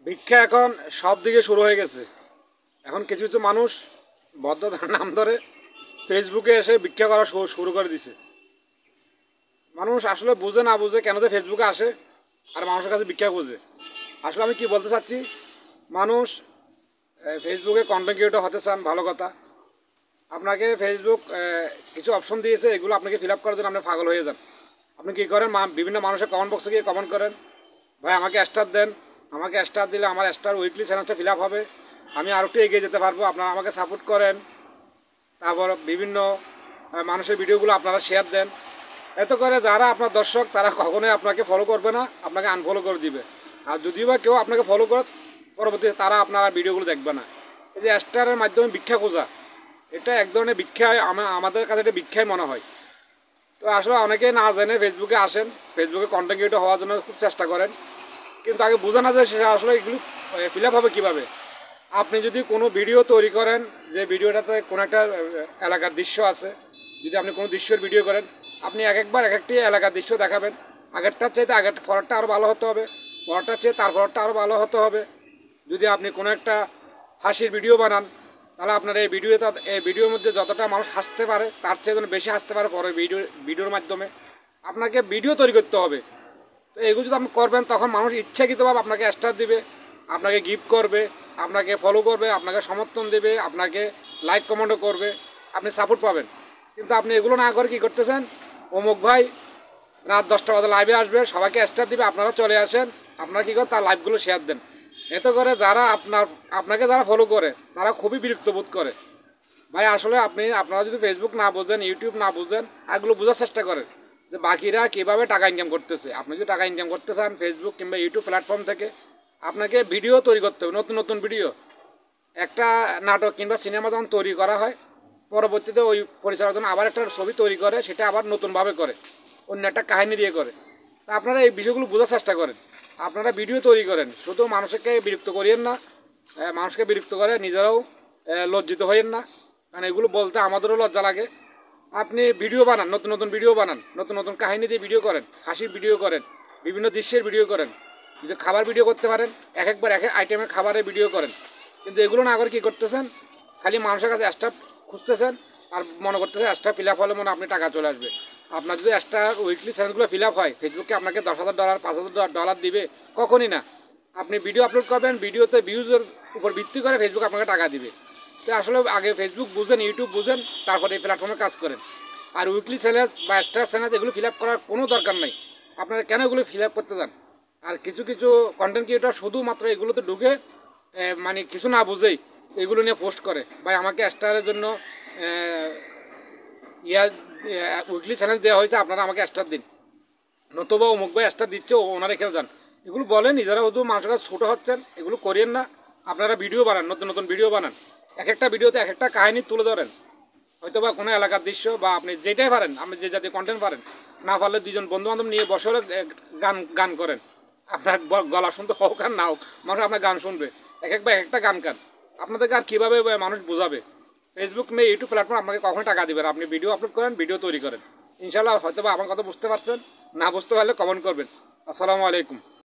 ভিক্ষা এখন সব দিকে শুরু হয়ে গেছে। এখন কিছু কিছু মানুষ বদ্ধতার নাম ধরে ফেসবুকে এসে ভিক্ষা করা শুরু করে দিছে। মানুষ আসলে বুঝে না বুঝে কেন যে ফেসবুকে আসে আর মানুষের কাছে ভিক্ষা খুঁজে। আসলে আমি কি বলতে চাচ্ছি, মানুষ ফেসবুকে কন্টেন্ট ক্রিয়েটর হতে চান, ভালো কথা। আপনাকে ফেসবুক কিছু অপশন দিয়েছে, এগুলো আপনাকে ফিল আপ করার জন্য আপনি পাগল হয়ে যান। আপনি কী করেন, বিভিন্ন মানুষের কমেন্ট বক্সে গিয়ে কমেন্ট করেন, ভাই আমাকে স্টার দেন, আমাকে স্টার দিলে আমার স্টার উইকলি চ্যানেলটা ফিল আপ হবে, আমি আরও একটু এগিয়ে যেতে পারবো, আপনারা আমাকে সাপোর্ট করেন। তারপর বিভিন্ন মানুষের ভিডিওগুলো আপনারা শেয়ার দেন। এত করে যারা আপনার দর্শক তারা কখনোই আপনাকে ফলো করবে না, আপনাকে আনফলো করে দিবে। আর যদিও বা কেউ আপনাকে ফলো করে, পরবর্তীতে তারা আপনারা ভিডিওগুলো দেখবে না। এই যে স্টারের মাধ্যমে ভিক্ষা খোঁজা, এটা এক ধরনের ভিক্ষায়, আমাদের কাছে এটা ভিক্ষায় মনে হয়। তো আসলে অনেকেই না জেনে ফেসবুকে আসেন, ফেসবুকে কন্টেন্ট ক্রিয়েটর হওয়ার জন্য খুব চেষ্টা করেন, কিন্তু আগে বোঝা না যায় সেটা আসলে এগুলো ফিল আপ হবে কীভাবে। আপনি যদি কোনো ভিডিও তৈরি করেন, যে ভিডিওটাতে কোনো একটা এলাকার দৃশ্য আছে, যদি আপনি কোনো দৃশ্যের ভিডিও করেন, আপনি একবার এক একটি এলাকার দৃশ্য দেখাবেন। আগেরটার চাইতে পরেরটা আরও ভালো হতে হবে, পরেরটার চেয়ে তার পরেরটা আরও ভালো হতে হবে। যদি আপনি কোনো একটা হাসির ভিডিও বানান, তাহলে আপনার এই ভিডিওর মধ্যে যতটা মানুষ হাসতে পারে তার চেয়ে যেন বেশি হাসতে পারে পরে ভিডিওর মাধ্যমে আপনাকে ভিডিও তৈরি করতে হবে। তো এগুলো যদি আপনি করবেন, তখন মানুষ ইচ্ছাকৃতভাবে আপনাকে স্টার দিবে, আপনাকে গিফট করবে, আপনাকে ফলো করবে, আপনাকে সমর্থন দেবে, আপনাকে লাইক কমেন্টও করবে, আপনি সাপোর্ট পাবেন। কিন্তু আপনি এগুলো না করে কী করতেছেন, অমুক ভাই রাত 10টা বাজে লাইভে আসবে, সবাইকে স্টার দিবে, আপনারা চলে আসেন, আপনারা কী করেন, তার লাইভগুলো শেয়ার দেন। এতে করে যারা আপনাকে যারা ফলো করে তারা খুবই বিরক্ত বোধ করে। ভাই আসলে আপনারা যদি ফেসবুক না বোঝেন, ইউটিউব না বুঝেন, এগুলো বোঝার চেষ্টা করেন যে বাকিরা কীভাবে টাকা ইনকাম করতেছে। আপনি যদি টাকা ইনকাম করতে চান ফেসবুক কিংবা ইউটিউব প্ল্যাটফর্ম থেকে, আপনাকে ভিডিও তৈরি করতে হবে, নতুন নতুন ভিডিও। একটা নাটক কিংবা সিনেমা যখন তৈরি করা হয়, পরবর্তীতে ওই পরিচালকের জন্য আবার একটা ছবি তৈরি করে, সেটা আবার নতুনভাবে করে, অন্য একটা কাহিনী দিয়ে করে। তা আপনারা এই বিষয়গুলো বোঝার চেষ্টা করেন। আপনারা ভিডিও তৈরি করেন, শুধু মানুষকে বিরক্ত করিয়েন না, মানুষকে বিরক্ত করে নিজেরাও লজ্জিত হইয়েন না, কারণ এগুলো বলতে আমাদেরও লজ্জা লাগে। আপনি ভিডিও বানান, নতুন নতুন ভিডিও বানান, নতুন নতুন কাহিনী দিয়ে ভিডিও করেন, হাসির ভিডিও করেন, বিভিন্ন দৃশ্যের ভিডিও করেন। যদি খাবার ভিডিও করতে পারেন, একবার এক আইটেমের খাবারের ভিডিও করেন। কিন্তু এগুলো না করে কী করতেছেন, খালি মানুষের কাছে স্টাফ খুঁজতেছেন আর মনে করতেছেন স্টাফ ফিল আপ হলে মনে আপনি টাকা চলে আসবে। আপনার যদি স্টার উইকলি চ্যানেলগুলো ফিল আপ হয়, ফেসবুকে আপনাকে $10,000 $5,000 দিবে, কখনই না। আপনি ভিডিও আপলোড করবেন, ভিডিওতে ভিউজের উপর ভিত্তি করে ফেসবুক আপনাকে টাকা দিবে। তো আসলে আগে ফেসবুক বুঝেন, ইউটিউব বুঝেন, তারপরে এই প্ল্যাটফর্মে কাজ করেন। আর উইকলি চ্যানেল বা স্টার চ্যানেল এগুলো ফিল আপ করার কোনো দরকার নেই। আপনারা কেন এগুলো ফিল আপ করতে যান? আর কিছু কিছু কন্টেন্ট ক্রিয়েটর শুধুমাত্র এগুলোতে ঢুকে মানে কিছু না বুঝেই এগুলো নিয়ে পোস্ট করে, ভাই আমাকে স্টারের জন্য উইকলি চ্যানেল দেওয়া হয়েছে, আপনারা আমাকে স্টার দিন, নতুবা অমুক ভাই স্টার দিচ্ছে, ওনারা রেখেও যান। এগুলো বলেন, নিজেরা শুধু মানুষের কাছে ছোটো হচ্ছেন, এগুলো করিয়েন না। আপনারা ভিডিও বানান, নতুন নতুন ভিডিও বানান, এক একটা ভিডিওতে এক একটা কাহিনী তুলে ধরেন, হয়তো বা কোনো এলাকার দৃশ্য, বা আপনি যেটাই পারেন, আপনি যে জাতীয় কন্টেন্ট পারেন, না পারলে দুজন বন্ধুবান্ধব নিয়ে বসে হলে গান করেন। আপনার গলা শুনতে হোক আর না হোক, মানুষ আপনার গান শুনবে, এক একটা গান গান। আপনাদেরকে আর কীভাবে মানুষ বোঝাবে? ফেসবুক নিয়ে ইউটিউব প্ল্যাটফর্ম আপনাকে কখনো টাকা দেবেন, আপনি ভিডিও আপলোড করেন, ভিডিও তৈরি করেন। ইনশাআল্লাহ হয়তো বা আমার কথা বুঝতে পারছেন, না বুঝতে পারলে কমেন্ট করবেন। আসসালামু আলাইকুম।